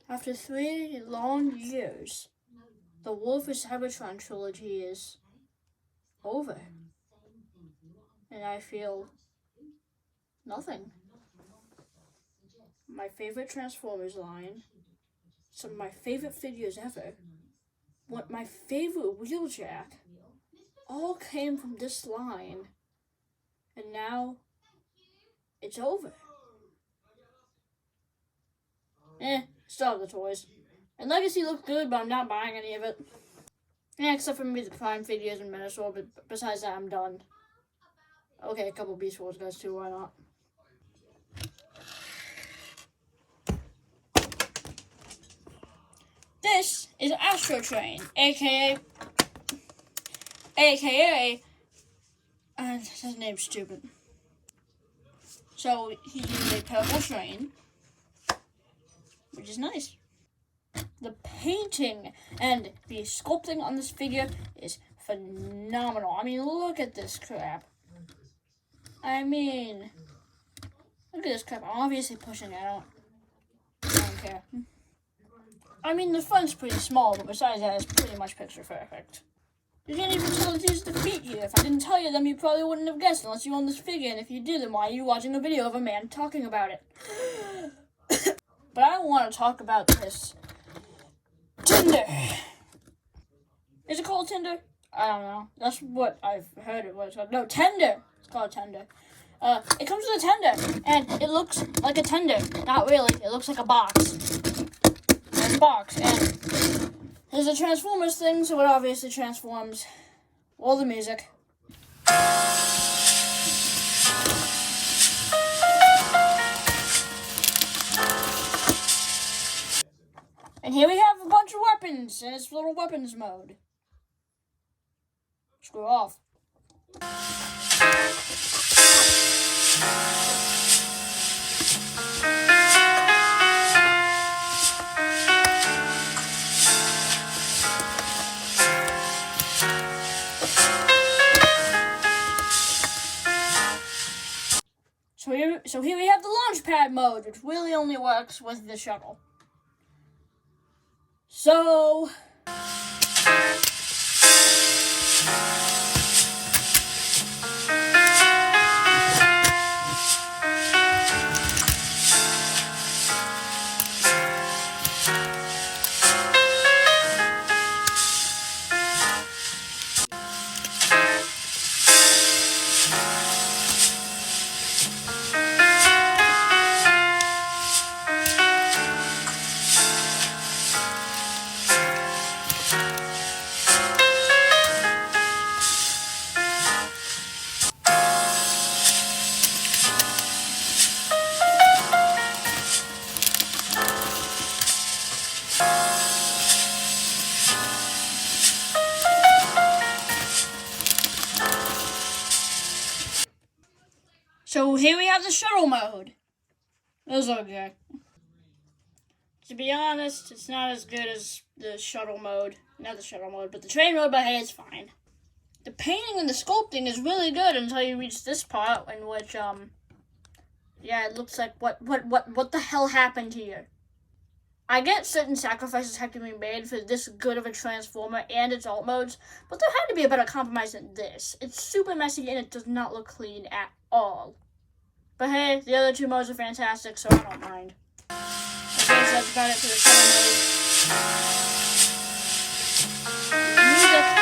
After 3 long years, the Wolf of Cybertron trilogy is over. And I feel nothing. My favorite Transformers line, some of my favorite figures ever, my favorite Wheeljack, all came from this line. And now, it's over. Still have the toys. And Legacy looked good, but I'm not buying any of it. Yeah, except for maybe the Prime figures and Minosaur, but besides that, I'm done. Okay, a couple Beast Wars guys too, why not? This is Astro Train, aka, and his name's stupid. So he uses a purple train, which is nice. The painting and the sculpting on this figure is phenomenal. I mean, look at this crap. Look at this crap. I'm obviously pushing it. I don't care. I mean, the front's pretty small, but besides that, it's pretty much picture perfect. You can't even tell that there's the feet here. If I didn't tell you them, you probably wouldn't have guessed unless you own this figure. And if you did, then why are you watching a video of a man talking about it? But I want to talk about this Tinder. Is it called Tinder? I don't know. That's what I've heard it was. No, Tender. It's called Tender. It comes with a tender, and it looks like a tender. Not really. It looks like a box. It's a box, and there's a Transformers thing, so it obviously transforms. All the music. And here we have a bunch of weapons in its little weapons mode. Screw off. So here we have the launch pad mode, which really only works with the shuttle. So So here we have the shuttle mode. It's okay. To be honest, it's not as good as the shuttle mode. Not the shuttle mode, but the train mode, but hey, it's fine. The painting and the sculpting is really good until you reach this part in which, yeah, it looks like, what the hell happened here? I get certain sacrifices have to be made for this good of a Transformer and its alt modes, but there had to be a better compromise than this. It's super messy and it does not look clean at all. But hey, the other two modes are fantastic, so I don't mind. Okay, so that's about it for the shuttle mode. Music.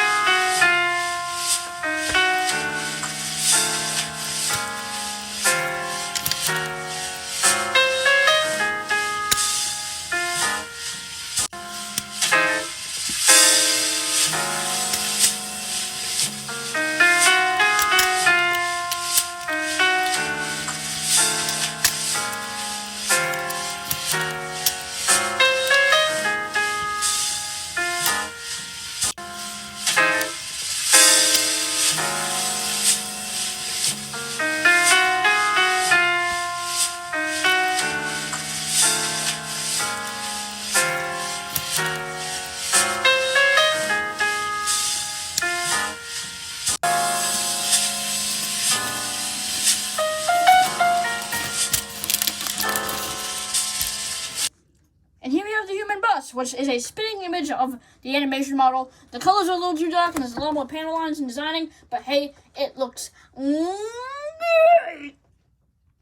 And here we have the human bus, which is a spitting image of the animation model. The colors are a little too dark, and there's a lot more panel lines and designing, but hey, it looks great.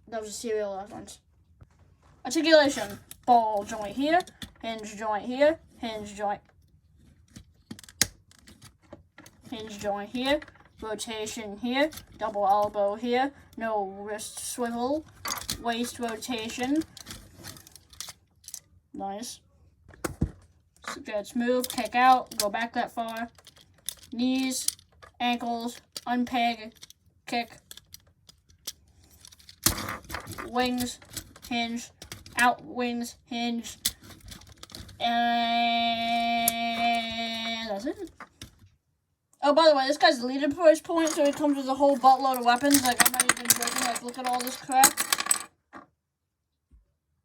That was a serial reference. Articulation. Ball joint here, hinge joint here, hinge joint. Hinge joint here, rotation here, double elbow here, no wrist swivel, waist rotation. Nice. Good, smooth, kick out, go back that far. Knees, ankles, unpeg, kick. Wings, hinge, out wings, hinge. And that's it. Oh, by the way, this guy's deleted price point, so he comes with a whole buttload of weapons. Like, I'm not even joking. Like, look at all this crap.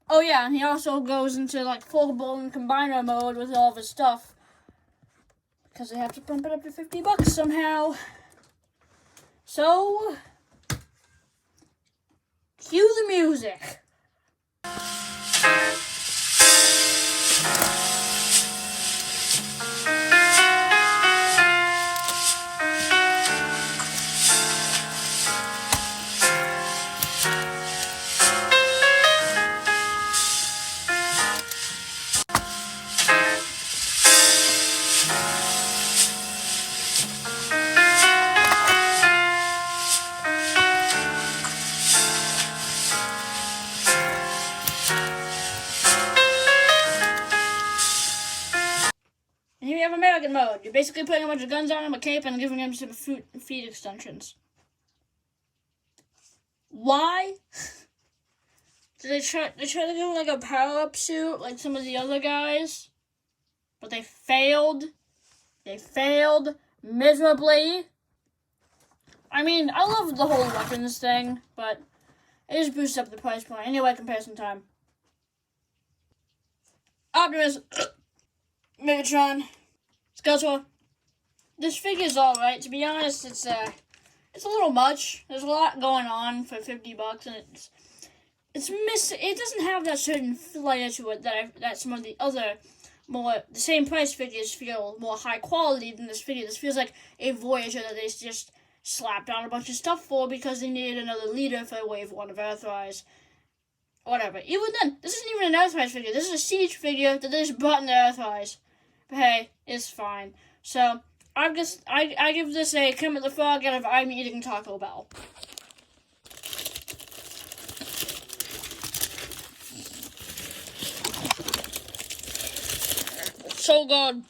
Oh, yeah, and he also goes into, like, full-blown combiner mode with all of his stuff. Because they have to pump it up to $50 somehow. So, cue the music. And here we have American mode. You're basically putting a bunch of guns on him, a cape, and giving him some feet extensions. Why? Did they try to give him like a power-up suit like some of the other guys? But they failed. They failed miserably. I mean, I love the whole weapons thing, but it just boosts up the price point. Anyway, comparison time. Optimus. Megatron. Skeletor. This figure's alright. To be honest, it's a little much. There's a lot going on for $50, and it doesn't have that certain flair to it that some of the other the same price figures feel more high quality than this figure. This feels like a Voyager that they just slapped on a bunch of stuff for because they needed another leader for Wave 1 of Earthrise. Whatever. Even then, this isn't even an Earthrise figure. This is a Siege figure that they just brought into Earthrise. But hey, it's fine. So, I give this a Kermit the Frog out of I'm eating Taco Bell. So good.